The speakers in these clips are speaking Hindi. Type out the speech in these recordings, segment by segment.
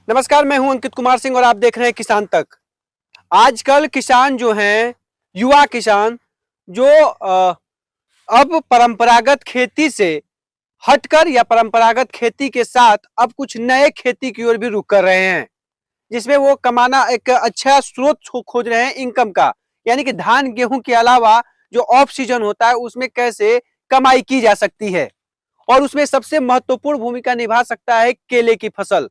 नमस्कार, मैं हूं अंकित कुमार सिंह और आप देख रहे हैं किसान तक। आजकल किसान जो हैं, युवा किसान जो अब परंपरागत खेती से हटकर या परंपरागत खेती के साथ अब कुछ नए खेती की ओर भी रुख कर रहे हैं, जिसमें वो कमाना एक अच्छा स्रोत खोज रहे हैं इनकम का। यानी कि धान गेहूं के अलावा जो ऑफ सीजन होता है उसमें कैसे कमाई की जा सकती है, और उसमें सबसे महत्वपूर्ण भूमिका निभा सकता है केले की फसल।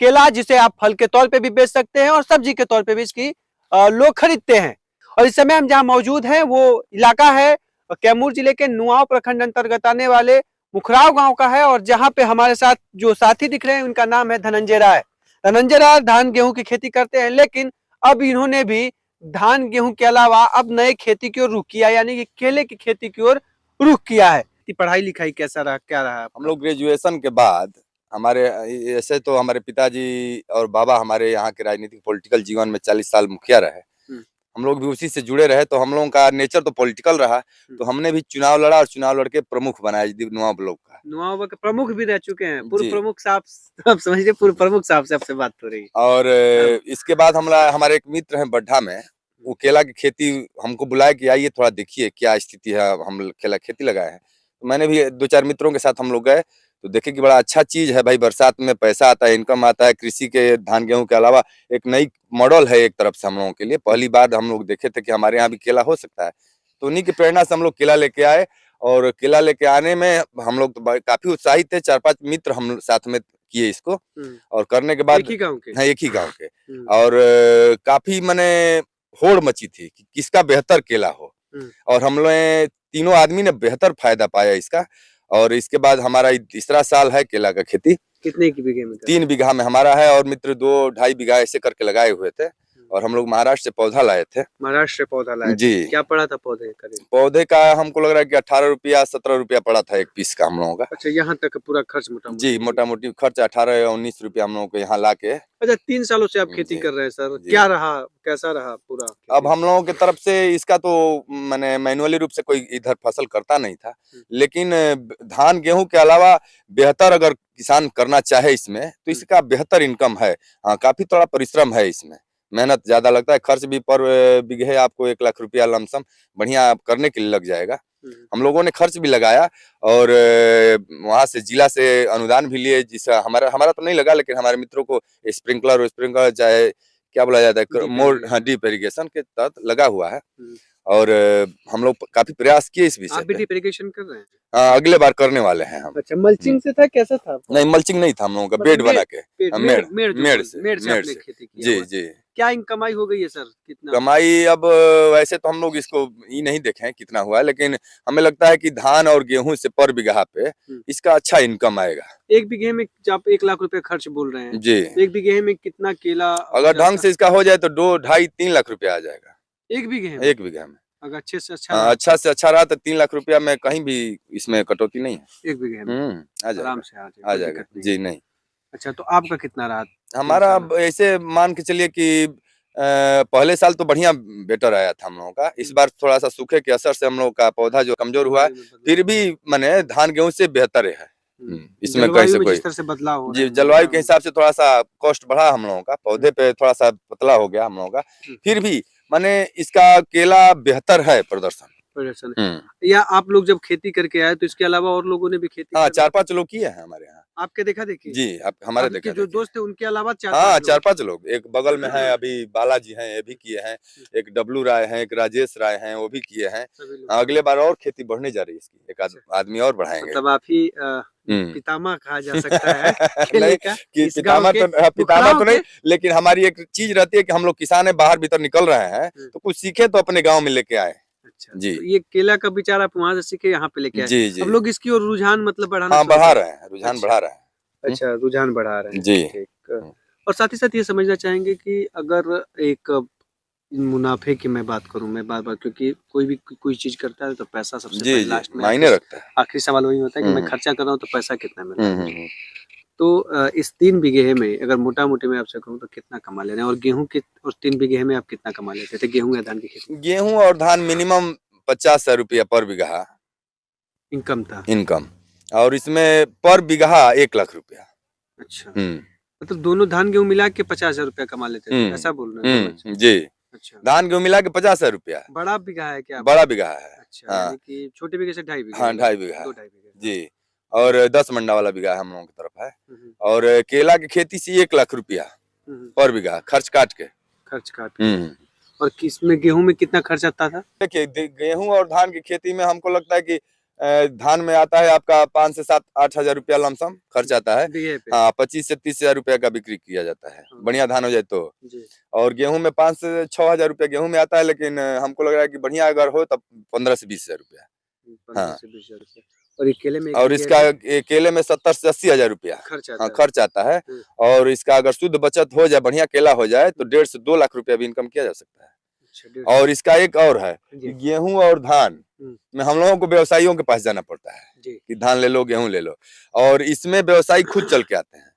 केला जिसे आप फल के तौर पे भी बेच सकते हैं और सब्जी के तौर पे भी इसकी लोग खरीदते हैं। और इस समय हम जहां मौजूद हैं वो इलाका है कैमूर जिले के नुआव प्रखंड अंतर्गत आने वाले मुखराव गांव का है, और जहां पे हमारे साथ जो साथी दिख रहे हैं उनका नाम है धनंजय राय। धनंजय राय धान गेहूं की खेती करते हैं, लेकिन अब इन्होंने भी धान गेहूं के अलावा अब नए खेती की ओर रुख किया, यानी कि केले की खेती की ओर रुख किया है। पढ़ाई लिखाई कैसा रहा, क्या रहा हम लोग ग्रेजुएशन के बाद हमारे ऐसे तो हमारे पिताजी और बाबा हमारे यहाँ के राजनीतिक पॉलिटिकल जीवन में 40 साल मुखिया रहे। हम लोग भी उसी से जुड़े रहे, तो हम लोगों का नेचर तो पॉलिटिकल रहा। तो हमने भी चुनाव लड़ा और चुनाव लड़के प्रमुख बनाया नुआव ब्लॉक का। नुआवा के प्रमुख भी रह चुके हैं, पूर्व जी। प्रमुख साहब। आप समझिए पूर्व प्रमुख साहब से आपसे बात हो रही है। और इसके बाद हमारे एक मित्र हैं बड्ढा में, वो केला की खेती हमको बुलाया कि आइए थोड़ा देखिए क्या स्थिति है। हम केला खेती लगाए हैं, तो मैंने भी 2-4 मित्रों के साथ हम लोग गए, तो देखे कि बड़ा अच्छा चीज है भाई। बरसात में पैसा आता है, इनकम आता है। कृषि के धान गेहूं के अलावा एक नई मॉडल है एक तरफ से हम लोगों के लिए। पहली बार हम लोग देखे थे कि हमारे यहाँ भी केला हो सकता है। तो उन्हीं की प्रेरणा से हम लोग केला लेके आए, और केला लेके आने में हम लोग तो काफी उत्साहित थे। 4-5 मित्र हम साथ में किए इसको, और करने के बाद एक ही गांव के। हाँ, एक ही गांव के। और काफी मने होड़ मची थी कि किसका बेहतर केला हो, और हम लोग तीनों आदमी ने बेहतर फायदा पाया इसका। और इसके बाद हमारा तीसरा साल है केला का खेती। कितने की बीघे में? 3 बीघा में हमारा है, और मित्र 2-2.5 बीघा ऐसे करके लगाए हुए थे। और हम लोग महाराष्ट्र से पौधा लाए थे। महाराष्ट्र से पौधा लाए थे। जी। क्या पड़ा था पौधे करीब? पौधे का हमको लग रहा है कि 18 रुपया 17 रुपया पड़ा था एक पीस का हम लोगों का। अच्छा, यहाँ तक पूरा खर्च मोटा जी, मोटा मोटी खर्च 18 या 19 रुपया हम लोगों को यहाँ ला के। अच्छा, 3 सालों से आप खेती कर रहे हैं सर, क्या रहा, कैसा रहा पूरा? अब हम लोगों की तरफ से इसका तो मैंने मैन्युअली रूप से कोई इधर फसल करता नहीं था, लेकिन धान गेहूं के अलावा बेहतर अगर किसान करना चाहे इसमें, तो इसका बेहतर इनकम है। हाँ, काफी थोड़ा परिश्रम है इसमें, मेहनत ज्यादा लगता है। खर्च भी पर बीघे आपको 1 लाख रुपया लमसम बढ़िया करने के लिए लग जाएगा। हम लोगों ने खर्च भी लगाया, और वहां से जिला से अनुदान भी लिए, जिससे हमारा तो नहीं लगा, लेकिन हमारे मित्रों को स्प्रिंकलर चाहे क्या बोला जाता है, मोर डीप इरिगेशन के तहत लगा हुआ है। और हम लोग काफी प्रयास किए इस विषय पे। आप भी डीप इरिगेशन कर रहे हैं? हाँ, अगले बार करने वाले हैं हम। अच्छा, मल्चिंग से था, कैसा था? नहीं, मल्चिंग नहीं था हम लोगों का, बेड बना के मेड़ से आपने खेती किया। जी जी। क्या कमाई हो गई है सर, कितना कमाई? अब वैसे तो हम लोग इसको ये नहीं देखे हैं कितना हुआ है, लेकिन हमें लगता है कि धान और गेहूं से पर बीघा पे इसका अच्छा इनकम आएगा। 1 बीघे में आप 1 लाख रुपए खर्च बोल रहे हैं जी। 1 बीघे में कितना केला? अगर ढंग से इसका हो जाए तो 2-2.5-3 लाख रुपया आ जाएगा 1 बीघे में। 1 बीघा में अगर अच्छे से अच्छा से अच्छा रहा तो 3 लाख रुपया में कहीं भी इसमें कटौती नहीं है। 1 बीघे में आ जाएगा, आराम से आ जाएगा जी। नहीं, अच्छा, तो आपका कितना रहा? हमारा ऐसे मान के चलिए कि पहले साल तो बढ़िया बेटर आया था हम लोगों का। इस बार थोड़ा सा सूखे के असर से हम लोग का पौधा जो कमजोर हुआ है, फिर भी माने धान गेहूं से बेहतर है। इसमें कहीं से कोई जिस तरह से बदलाव हो जी, जलवायु के हिसाब से थोड़ा सा कॉस्ट बढ़ा हम लोगों का, पौधे पे थोड़ा सा पतला हो गया हम लोगों का। फिर भी माने इसका केला बेहतर है प्रदर्शन। या आप लोग जब खेती करके आए तो इसके अलावा और लोगों ने भी खेती? हाँ, 4-5 लोग किए हैं हमारे यहाँ। आपके देखा देखी? जी, आप हमारे देखा जो दोस्त थे उनके अलावा 4-5 हाँ, लोग? 4-5 लोग। एक बगल में है अभी बालाजी हैं, ये भी किए हैं। एक डब्लू राय हैं, एक राजेश राय हैं, वो भी किए हैं। अगले बार और खेती बढ़ने जा रही है इसकी, एक आदमी और बढ़ाएंगे। मतलब आप ही पितामह कहा जा सकता है केले का। कि पितामह तो नहीं, लेकिन हमारी एक चीज रहती है कि हम लोग किसान है, बाहर भीतर निकल रहे हैं, तो कुछ सीखे तो अपने गाँव में लेके आए। अच्छा जी। तो ये केला का विचार आप वहाँ से सीखे यहाँ पे लेके आए? जी जी। अब लोग इसकी ओर रुझान मतलब बढ़ाना? हाँ, बढ़ा रहे हैं, रुझान बढ़ा रहे हैं। अच्छा, रुझान बढ़ा रहे हैं जी। ठीक। और साथ ही साथ ये समझना चाहेंगे कि अगर एक मुनाफे की मैं बात करूं, मैं बार-बार, क्योंकि कोई चीज करता है तो पैसा सबसे पहले लास्ट में मायने रखता है। आखिरी सवाल वही होता है कि मैं खर्चा कर रहा हूं तो पैसा कितना मिल रहा है। तो इस 3 बीघे में अगर मोटा-मोटी मैं आपसे कहूं तो कितना कमा ले रहे हैं? और गेहूं के और 3 बीघे में आप कितना कमा लेते थे, गेहूं या धान की खेती? गेहूं और धान मिनिमम 50 रुपया पर बीघा इनकम था। इनकम, और इसमें पर बीघा 1 लाख रुपया। अच्छा। मतलब दोनों धान गेहूं मिला के 50,000 रुपया कमा लेते थे, हम्म, ऐसा बोल रहे हैं दोनों? जी। अच्छा, धान गेहूं मिला के 50,000 रुपया, बड़ा बीघा है क्या? बड़ा बीघा है। अच्छा, हाँ, यानी कि छोटे बीघे से 2.5 बीघे हाँ, मतलब 2.5 बीघा 2 है। 2.5 बीघे। जी, और 10 मंडा वाला बीघा हम लोगों की तरफ है। हम्म, और केला की खेती से 1 लाख रुपया पर बीघा खर्च काट के। खर्च काट के। और किसमें गेहूं में कितना खर्च आता था? देखिए गेहूं और धान की खेती में हमको लगता है कि धान में आता है आपका 5 से 7-8 हजार रुपया लमसम खर्च आता है। बीघे पे? हाँ, 25 से 30 हजार रुपया का बिक्री किया जाता है, हाँ। बढ़िया धान हो जाए तो। जी। और गेहूं में 5 से 6 हजार रुपया गेहूं में आता है, लेकिन हमको लग रहा है कि बढ़िया अगर हो तब 15 से 20 हजार रुपया। 15 हाँ, से 20,000 रुपया। और ये केले में 1 और बीघे इसका पे केले में 70 से 80 हजार रुपया खर्च हाँ आता है? खर्च आता है। हम्म, और इसका अगर शुद्ध बचत हो जाए, बढ़िया केला हो जाए, तो 1.5 से 2 लाख रुपया भी इनकम किया जा सकता है। अच्छा, 1.5 और इसका एक और है जी। कि गेहूं और धान में हम लोगों को व्यवसायियों के पास जाना पड़ता है जी। कि धान ले लो, गेहूं ले लो, और इसमें व्यवसायी खुद चल के आते हैं।